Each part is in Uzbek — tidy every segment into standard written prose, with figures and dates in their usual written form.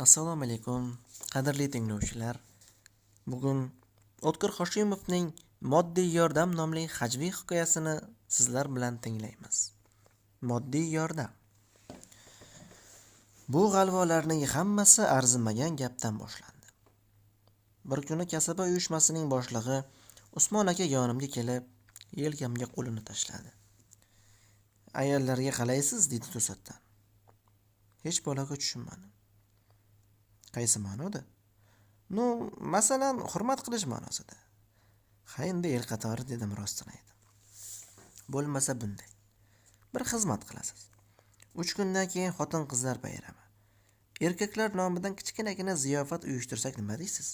Assalomu alaykum, qadrli tinglovchilar. Bugun O'tkir Hoshimovning Moddiy yordam nomli hajviy hikoyasini sizlar bilan tinglaymiz. Moddiy yordam. Bu g'alvolarning hammasi arzimagan gapdan boshlandi. Bir kuni kasaba uyushmasining boshlig'i Usmon aka yonimga kelib, yelkamga qo'lini tashladi. Ayollarga qalaysiz dedi to'satdan. Hech baloga tushunmadim. Qaysi ma'noda? Masalan, hurmat qilish ma'nosida. Ha, endi el qatori dedim rostini aytib. Bo'lmasa bunday. Bir xizmat qilasiz. 3 kundan keyin xotin-qizlar bayrami. Erkaklar nomidan kichkinagina ziyofat uyushtirsak nima deysiz?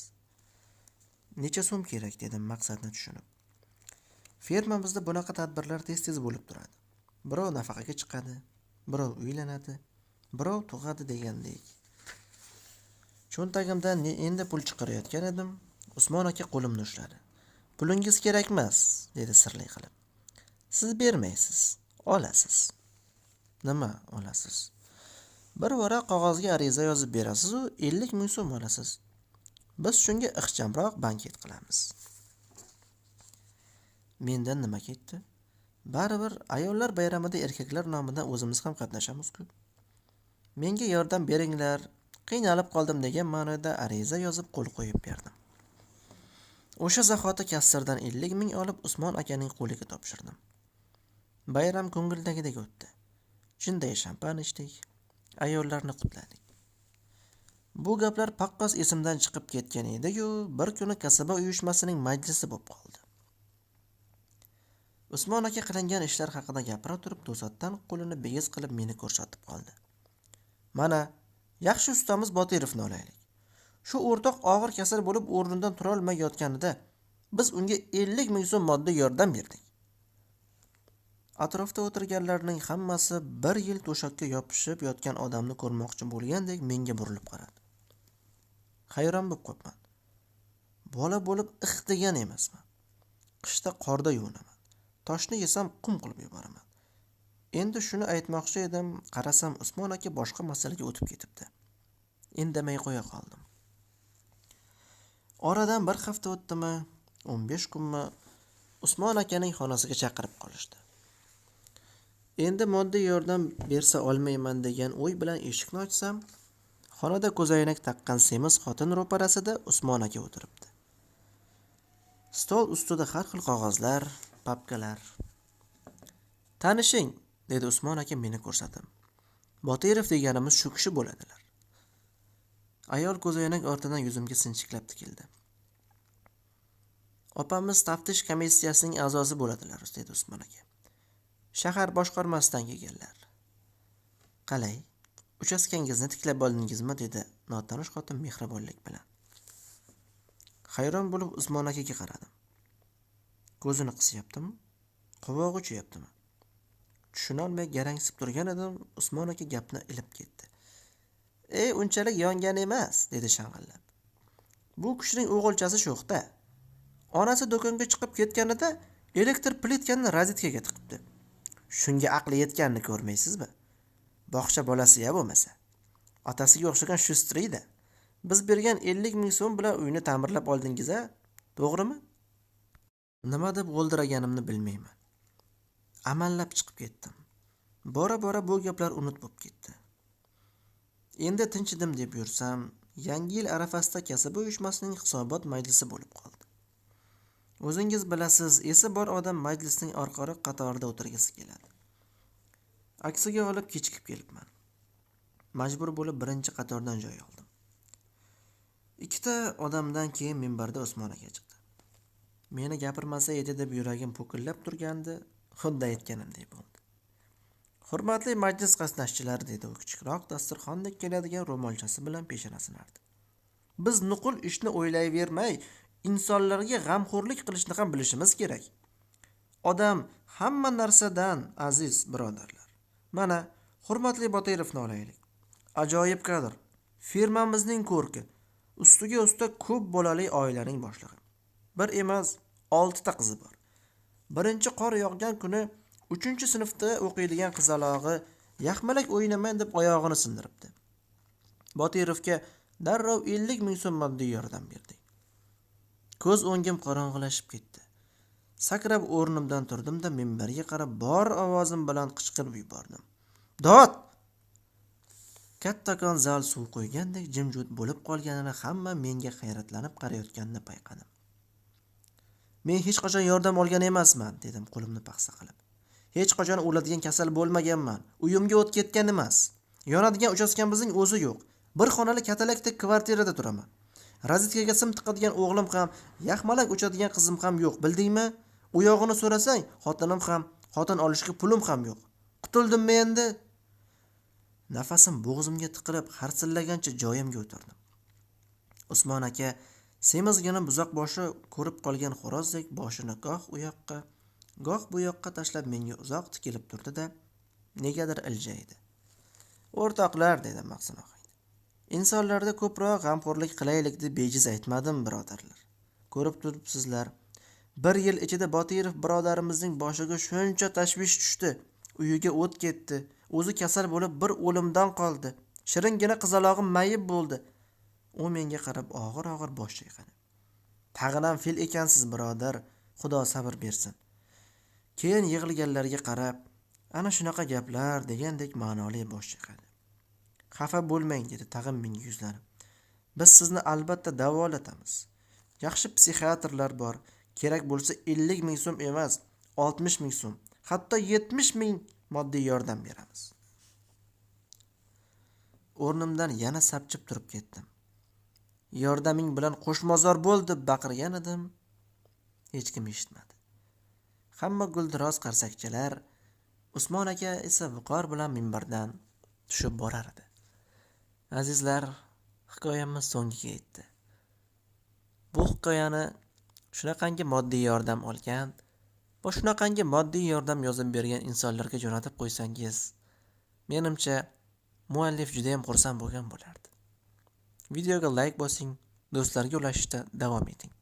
Necha so'm kerak dedim maqsadni tushunib. Fermamizda bunaqa tadbirlar tez-tez bo'lib turadi. Birov nafaqaga chiqadi, birov uylanadi, birov tug'adi degandek. Cho'ntagimdan endi pul chiqarayotgan edim. Usmon aka qo'limni ushladi. Pulingiz kerak emas, dedi sirli qilib. Siz bermaysiz, olasiz. Nima olasiz? Bir varaq qog'ozga ariza yozib berasiz u 50 ming so'm olasiz. Biz shunga ixchamroq banket qilamiz. Mendan nima ketdi? Baribir ayollar bayramida erkaklar nomidan o'zimiz ham qatnashamiz-ku. Menga yordam beringlar, qiynalib qoldim degan ma'noda ariza yozib qo'l qo'yib berdim. O'sha zahoti kassirdan 50 ming olib Usmon akaning qo'liga topshirdim. Bayram ko'ngildagidek o'tdi. Chinday shampan ichdik, ayollarni qutladik. Bu gaplar paqqos esimdan chiqib ketgan edi-yu, bir kuni kasaba uyushmasining majlisi bo'lib qoldi. Usmon aka qilingan ishlar haqida gapira turib, to'satdan qo'lini begiz qilib meni ko'rsatib qoldi. Mana, yaxshi ustamiz Botirovni olaylik. Shu o'rtoq og'ir kasal bo'lib o'rnidan tura olmay yotganida biz unga 50 ming so'm moddiy yordam berdik. Atrofda o'tirganlarning hammasi bir yil to'shakka yopishib yotgan odamni ko'rmoqchi bo'lgandek menga burilib qaradi. Hayron bo'lib qoldim. Bola bo'lib degan emasman. Qishda qorda yuvinaman. Toshni yesam qum qilib yuboraman. Endi shuni aytmoqchi edim, qarasam Usmon aka boshqa masalaga o'tib ketibdi. Indamay qo'ya qoldim. Oradan bir hafta o'tdimi, 15 kunmi, Usmon akaning xonasiga chaqirib qolishdi. Endi moddiy yordam bersa olmayman degan o'y bilan eshikni ochsam, xonada ko'zoynak taqqan semiz xotin ro'parasida Usmon aka o'tiribdi. Stol ustida har xil qog'ozlar, papkalar. Tanishing, dedi Usmon aka meni ko'rsatib. Botirov deganimiz shu kishi bo'ladilar. Ayol ko'zoynak ortidan yuzimga sinchiklab tikildi. Opamiz taftish komissiyasining a'zosi bo'ladilar, dedi Usmon aka. Shahar boshqarmasidan kelganlar. Qalay, uchastkangizni tiklab oldingizmi, dedi notanish xotin mehribonlik bilan. Hayron bo'lib Usmon akaga qaradim. Ko'zini qisyaptimi? Qovog'i uchayaptimi? Tushuna olmay garangsib turgan edim, Usmon aka gapni ilib ketdi. Unchalik yongan emas, dedi shang'illab. Bu kishining o'g'ilchasi sho'xda. Onasi do'konga chiqib ketganida elektr plitkani rozetkaga tiqibdi. Shunga aqli yetganini ko'rmaysizmi? Bog'cha bolasi-ya bo'lmasa. Otasiga o'xshagan shustriydi. Biz bergan 50 ming so'm bilan uyni ta'mirlab oldingiz-a? To'g'rimi? Nima deb g'o'ldiraganimni bilmayman. Amallab chiqib ketdim. Bora-bora bu gaplar unut bo'lib ketdi. Endi tinchidim deb yursam, yangi yil arafasida kasaba uyushmasining hisobot majlisi bo'lib qoldi. O'zingiz bilasiz, esi bor odam majlisning orqa qatorida o'tirgisi keladi. Aksiga olib kechikib kelibman. Majbur bo'lib birinchi qatordan joy oldim. Ikkita odamdan keyin minbarda Usmon aka chiqdi. Meni gapirmasa edi deb yuragim po'killab turgandi, xuddi aytganimdek bo'ldi. Hurmatli majlis qatnashchilari, dedi u kichikroq dasturxondek keladigan ro'molchasi bilan peshonasini artdi. Biz nuqul ishni o'ylayvermay, insonlarga g'amxo'rlik qilishni ham bilishimiz kerak. Odam hamma narsadan aziz, birodarlar. Mana, hurmatli Botirovni olaylik. Ajoyib kadr. Firmamizning ko'rki. Ustiga usta ko'p bolali oilaning boshlig'i. Bir emas, 6 ta qizi bor. Birinchi qor yog'gan kuni 3-sinfda o'qiydigan qizalog'i yaxmalak o'ynaman deb oyog'ini sindiribdi. Botirovga darrov 50 ming so'm moddiy yordam berdik. Ko'z o'ngim qorong'ilashib ketdi. Sakrab o'rnimdan turdim-da minbarga qarab bor ovozim bilan qichqirib yubordim. Dod! Kattakon zal suv qo'ygandek jimjit bo'lib qolganini hamma menga hayratlanib qarayotganini payqadim. Men hech qachon yordam olgan emasman, dedim qo'limni paxsa qilib. Hech qachon o'ladigan kasal bo'lmaganman. Uyimga o't ketgan emas. Yonadigan uchastkamizning o'zi yo'q. Bir xonali katalakdek kvartirada turaman. Razitkaga sim tiqadigan o'g'lim ham, yaxmalak uchadigan qizim ham yo'q, bildingmi? U yog'ini so'rasang, xotinim ham, xotin olishga pulim ham yo'q. Qutuldimmi endi? Nafasim bo'g'zimga tiqilib, harsillagancha joyimga o'tirdim. Usmon aka semizgina buzoq boshi ko'rib qolgan xo'rozdek boshini goh u yoqqa, goh bu yoqqa tashlab menga uzoq tikilib turdi-da, negadir iljaydi. O'rtoqlar, dedi Mahsin og'ay. Insonlarda ko'proq g'amxo'rlik qilaylik deb bejiz aytmadim, birodarlar. Ko'rib turibsizlar, 1 yil ichida Botirov birodarimizning boshiga shuncha tashvish tushdi. Uyiga o't ketdi. O'zi kasal bo'lib bir o'limdan qoldi. Shiringina qizalog'im mayib bo'ldi. U menga qarab og'ir-og'ir bosh chayqadi. Tag'inam fil ekansiz, birodar. Xudo sabr bersin. Keyin yig'ilganlarga qarab, ana shunaqa gaplar degandek ma'noli bosh chayqadi. Xafa bo'lmang, dedi tag'in menga yuzlanib. Biz sizni albatta davolatamiz. Yaxshi psixiatrlar bor. Kerak bo'lsa 50 ming so'm emas, 60 ming so'm, hatto 70 ming moddiy yordam beramiz. O'rnimdan yana sapchib turib ketdim. Yordaming bilan qo'shmozor bo'l deb baqirgan edim. Hech kim eshitmadi. Hamma guldiroz qarsakchilar, Usmon aka esa viqor bilan minbardan tushib borar edi. Azizlar, hikoyamiz so'ngiga yetdi. Bu hikoyani shunaqangi moddiy yordam olgan va shunaqangi moddiy yordam yozib bergan insonlarga jo'natib qo'ysangiz, menimcha muallif juda ham xursand bo'lgan bo'lardi. Videoga like bosing, do'stlarga ulashishda davom eting.